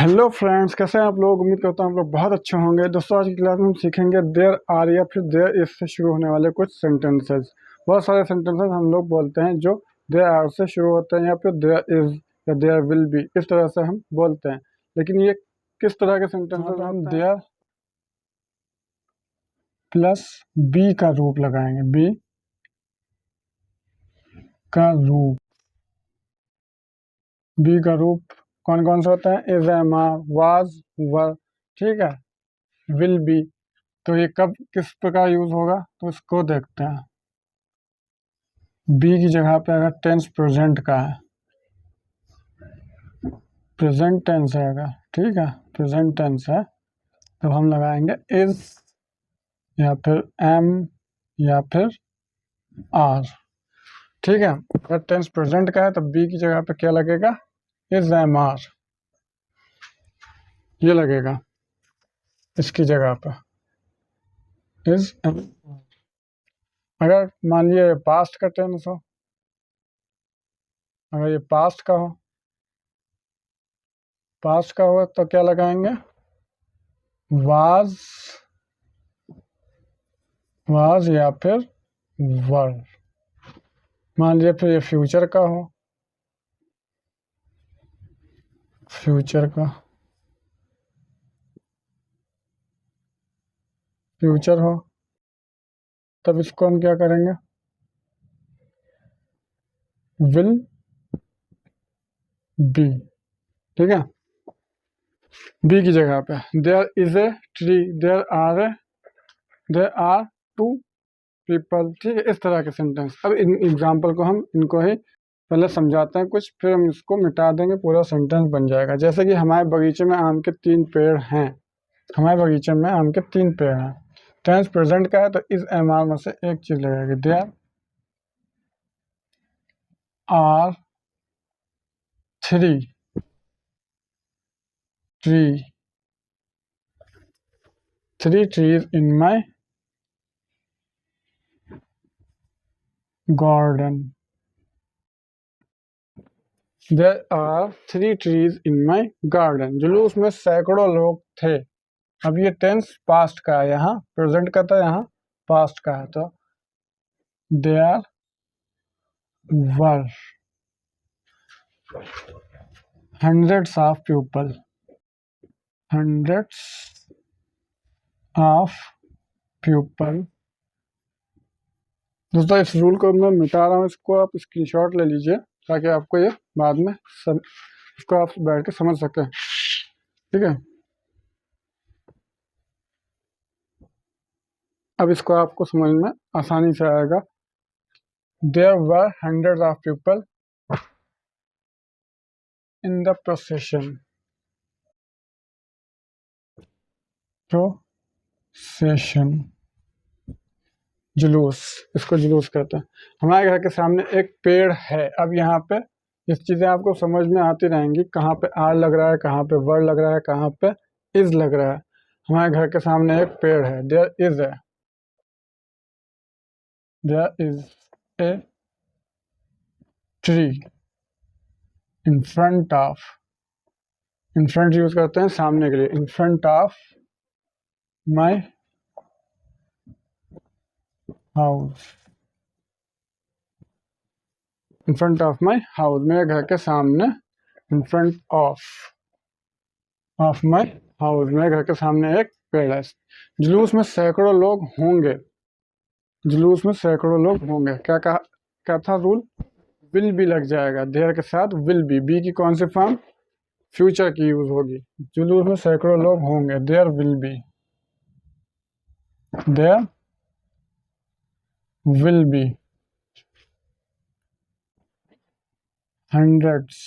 Hello friends, कैसे हैं आप लोग। उम्मीद करता हूँ आप लोग बहुत अच्छे होंगे। दोस्तों, आज की क्लास में हम सीखेंगे देयर आर या फिर देयर इज से शुरू होने वाले कुछ सेंटेंसेस। बहुत सारे सेंटेंसेस हम लोग बोलते हैं जो देयर आर से शुरू होते हैं या फिर देयर इज या देयर विल बी, इस तरह से हम बोलते हैं। लेकिन ये किस तरह के सेंटेंसेस हैं। हम देयर प्लस बी का रूप लगाएंगे। बी का रूप बी का रूप कौन कौन सा होता है। इज, एम, आर, वाज, वर, ठीक है, विल बी। तो ये कब किस प्रकार यूज होगा तो इसको देखते हैं। बी की जगह पे अगर टेंस प्रेजेंट का है, प्रेजेंट टेंस है अगर, ठीक है, प्रेजेंट टेंस है, तो हम लगाएंगे इज या फिर एम या फिर आर, ठीक है। अगर टेंस प्रेजेंट का है तो बी की जगह पे क्या लगेगा, इज, एम, आर, ये लगेगा इसकी जगह पे इज, एम। अगर मान लीजिए पास्ट का टेंस हो, अगर ये पास्ट का हो तो क्या लगाएंगे, वाज या फिर वर। मान लीजिए फिर ये फ्यूचर का हो, फ्यूचर हो, तब इसको हम क्या करेंगे, विल बी, ठीक है। बी की जगह पे there is a tree, there are two people, ठीक है। इस तरह के सेंटेंस। अब इन एग्जाम्पल को हम इनको ही पहले समझाते हैं कुछ, फिर हम इसको मिटा देंगे, पूरा सेंटेंस बन जाएगा। जैसे कि हमारे बगीचे में आम के 3 पेड़ हैं। टेंस प्रेजेंट का है तो इस एम आर में से एक चीज लगेगी, there are 3 trees in my garden. There are 3 trees in my garden. जुलूस में सैकड़ों लोग थे। अब ये टेंस पास्ट का है, यहाँ प्रेजेंट का था, यहाँ पास्ट का है, तो there were hundreds of people. दोस्तों, इस रूल को मैं मिटा रहा हूँ, इसको आप स्क्रीनशॉट ले लीजिए ताकि आपको ये बाद में इसको आप बैठ के समझ सकें, ठीक है। अब इसको आपको समझ में आसानी से आएगा। There were hundreds of people in the procession. जुलूस, इसको जुलूस कहते हैं। हमारे घर के सामने एक पेड़ है। अब यहाँ पे ये चीज़ें आपको समझ में आती रहेंगी, कहाँ पे आर लग रहा है, कहाँ पे वर लग रहा है, कहाँ पे इज लग रहा है। हमारे घर के सामने एक पेड़ है, there is a tree in front of, in front use करते हैं सामने के लिए, in front of my house, in front of my house, मेरे घर के सामने, in front of my house, मेरे घर के सामने एक पेड़ है। जुलूस में सैकड़ों लोग होंगे, क्या था रूल, विल बी लग जाएगा, देयर के साथ विल बी की कौन सी फॉर्म, फ्यूचर की यूज होगी। जुलूस में सैकड़ों लोग होंगे, there will be hundreds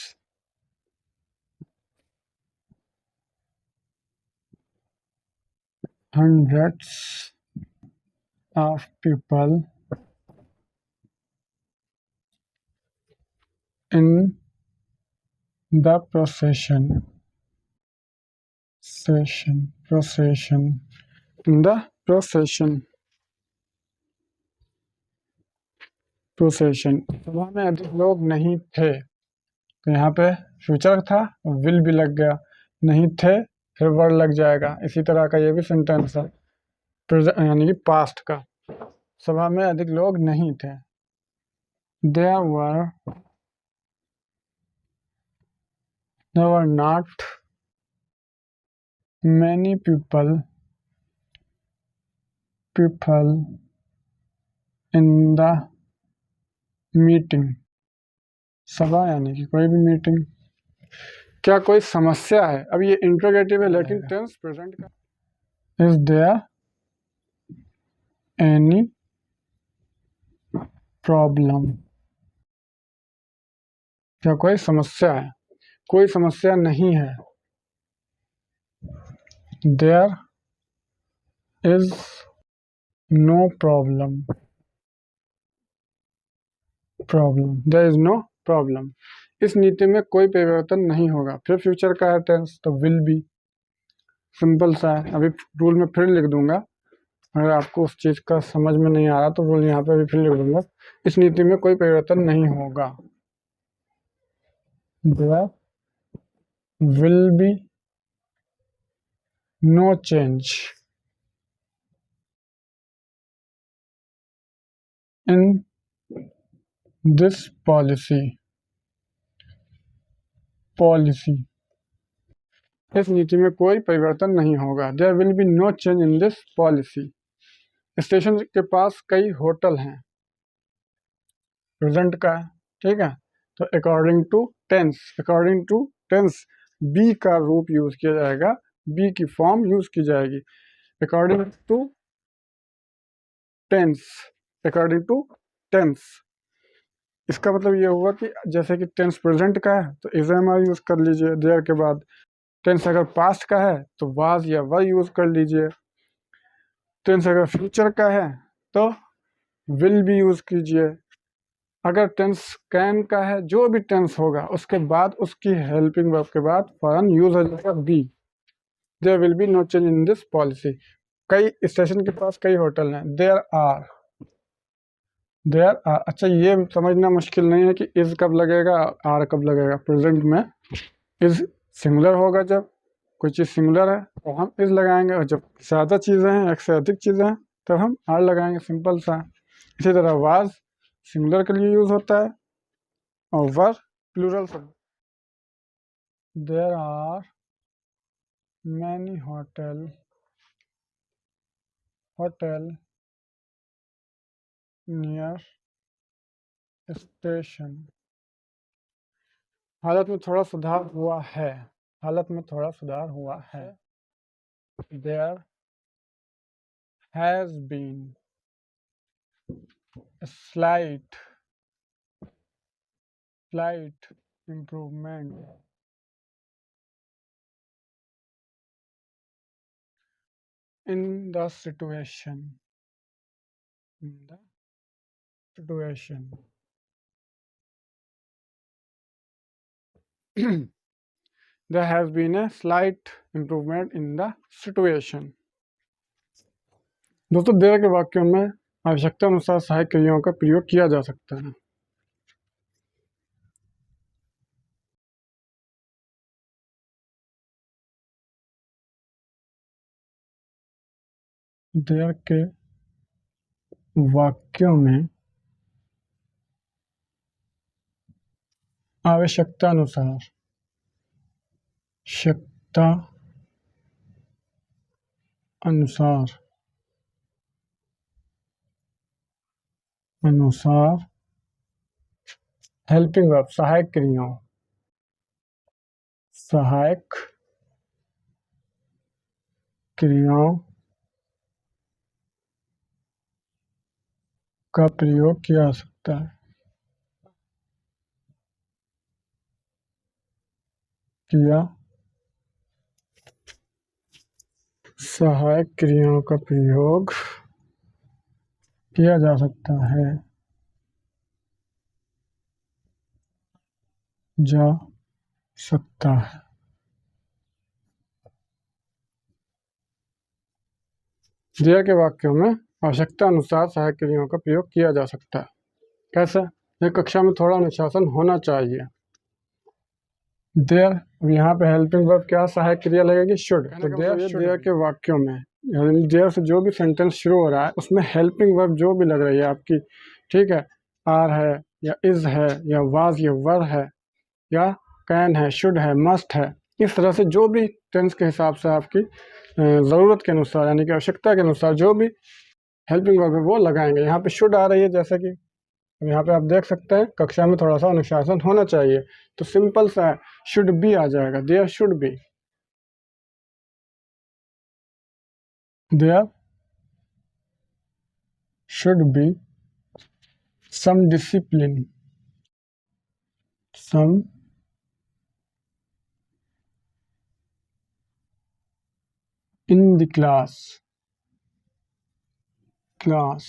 of people in the procession, in the procession। सभा में अधिक लोग नहीं थे, तो यहाँ पे फ्यूचर था, विल भी लग गया। नहीं थे, फिर वर्ड लग जाएगा। इसी तरह का ये भी सेंटेंस है, यानी कि पास्ट का। सभा में अधिक लोग नहीं थे। There were not many people in the meeting. सभा यानी कि कोई भी मीटिंग। क्या कोई समस्या है? अब ये इंट्रोगेटिव है लेकिन टेंस प्रेजेंट का। Is there any problem? क्या कोई समस्या है? कोई समस्या नहीं है। There is no problem. There is no problem. इस नीति में कोई परिवर्तन नहीं होगा। फिर फ्यूचर का है टेंस, तो विल बी। सिंपल सा है। अभी रूल में फिर लिख दूंगा, अगर आपको उस चीज़ का समझ में नहीं आ रहा तो रूल यहाँ पे भी फिर लिख दूंगा। इस नीति में कोई परिवर्तन नहीं होगा। There will be no change in this policy. इस नीति में कोई परिवर्तन नहीं होगा। There will be no change in this policy. Station के पास कई होटल हैं। प्रेजेंट का है, ठीक है। तो अकॉर्डिंग टू टेंस बी का रूप यूज किया जाएगा, बी की फॉर्म यूज की जाएगी। अकॉर्डिंग टू टेंस इसका मतलब ये हुआ कि जैसे कि टेंस प्रेजेंट का है तो इज एम आई यूज कर लीजिए। देयर के बाद टेंस अगर पास्ट का है तो वाज या वर यूज कर लीजिए। टेंस अगर फ्यूचर का है तो विल भी यूज कीजिए। अगर टेंस कैन का है, जो भी टेंस होगा उसके बाद उसकी हेल्पिंग वर्ब के बाद फौरन यूज हो जाएगा be. There will be no change in this policy. कई स्टेशन के पास कई होटल हैं। There are. अच्छा, ये समझना मुश्किल नहीं है कि इज कब लगेगा, आर कब लगेगा। प्रेजेंट में इज सिंगुलर होगा, जब कोई चीज़ सिंगुलर है तो हम इज लगाएंगे, और जब ज़्यादा चीज़ें हैं, एक से अधिक चीज़ें हैं, तब हम आर लगाएंगे। सिंपल सा। इसी तरह वाज सिंगुलर के लिए यूज होता है और वर प्लूरल से। There are many hotel near station. हालत में थोड़ा सुधार हुआ है। There has been slight improvement in the situation. There has been a slight improvement in the situation. दोस्तों, दिए गए वाक्यों में आवश्यकता अनुसार सहायक क्रियाओं का प्रयोग किया जा सकता है। दिए के वाक्यों में आवश्यकता अनुसार हेल्पिंग वर्ब सहायक क्रियाओं का प्रयोग किया जा सकता है। सहायक क्रियाओं का प्रयोग किया जा सकता है। दिए के वाक्यों में आवश्यकता अनुसार सहायक क्रियाओं का प्रयोग किया जा सकता है। कैसे? यह कक्षा में थोड़ा अनुशासन होना चाहिए। देयर, अब यहाँ पे हेल्पिंग वर्ब क्या सहायक क्रिया लगेगी? शुड। तो देयर के वाक्यों में, यानी देयर से जो भी सेंटेंस शुरू हो रहा है उसमें हेल्पिंग वर्ब जो भी लग रही है आपकी, ठीक है, आर है या इज है या वाज या वर है या कैन है, शुड है, मस्ट है, इस तरह से जो भी टेंस के हिसाब से आपकी ज़रूरत के अनुसार यानी कि आवश्यकता के अनुसार जो भी हेल्पिंग वर्ब है वो लगाएंगे। यहाँ पे शुड आ रही है, जैसे कि अब यहाँ पे आप देख सकते हैं कक्षा में थोड़ा सा अनुशासन होना चाहिए, तो सिंपल सा है, शुड बी आ जाएगा, there should be, there should be some discipline, some in the class, class,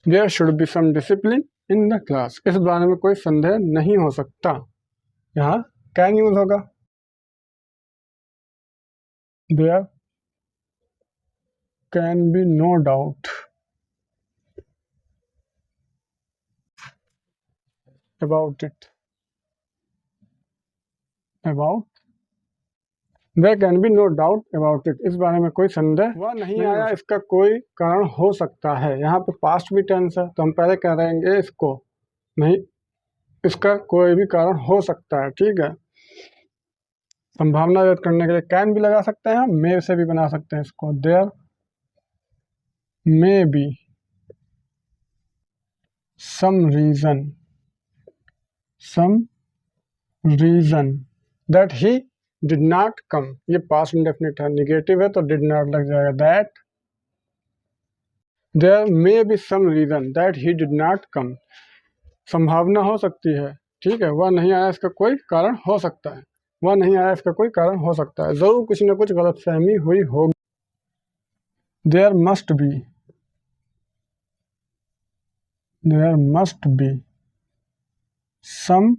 there should be some discipline in the class, इस बारे में कोई संदेह नहीं हो सकता। यहाँ कैन यूज होगा, there can be no doubt about it, about, there can be no doubt about it, इस बारे में कोई संदेह वह नहीं आया, इसका कोई कारण हो सकता है। यहाँ पे पास्ट भी टेंस है तो हम पहले कह रहेंगे इसको नहीं, इसका कोई भी कारण हो सकता है, ठीक है। संभावना व्यक्त करने के लिए कैन भी लगा सकते हैं, मे से भी बना सकते हैं इसको, there may be some reason, some reason that he did not come, ये पास्ट इंडेफिनिट है, निगेटिव है तो डिड नॉट लग जाएगा, that there may be some reason that he did not come, संभावना हो सकती है, ठीक है, वह नहीं आया इसका कोई कारण हो सकता है, वह नहीं आया इसका कोई कारण हो सकता है, जरूर कुछ ना कुछ गलतफहमी हुई होगी। There must be, there must be some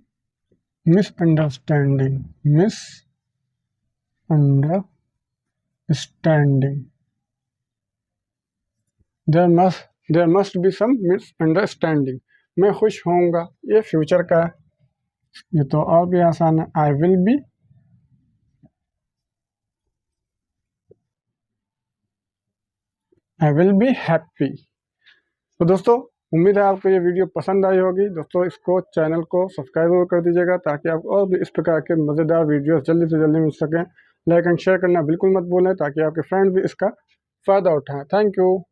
misunderstanding, misunderstanding, there must be some misunderstanding, मैं खुश होऊंगा, ये फ्यूचर का है, ये तो और भी आसान है, आई विल बी हैप्पी। तो दोस्तों उम्मीद है आपको ये वीडियो पसंद आई होगी। दोस्तों इसको चैनल को सब्सक्राइब कर दीजिएगा ताकि आपको और भी इस प्रकार के मज़ेदार वीडियोस जल्दी से जल्दी मिल सकें। लाइक एंड शेयर करना बिल्कुल मत भूलें ताकि आपके फ्रेंड भी इसका फ़ायदा उठाएं। Thank you.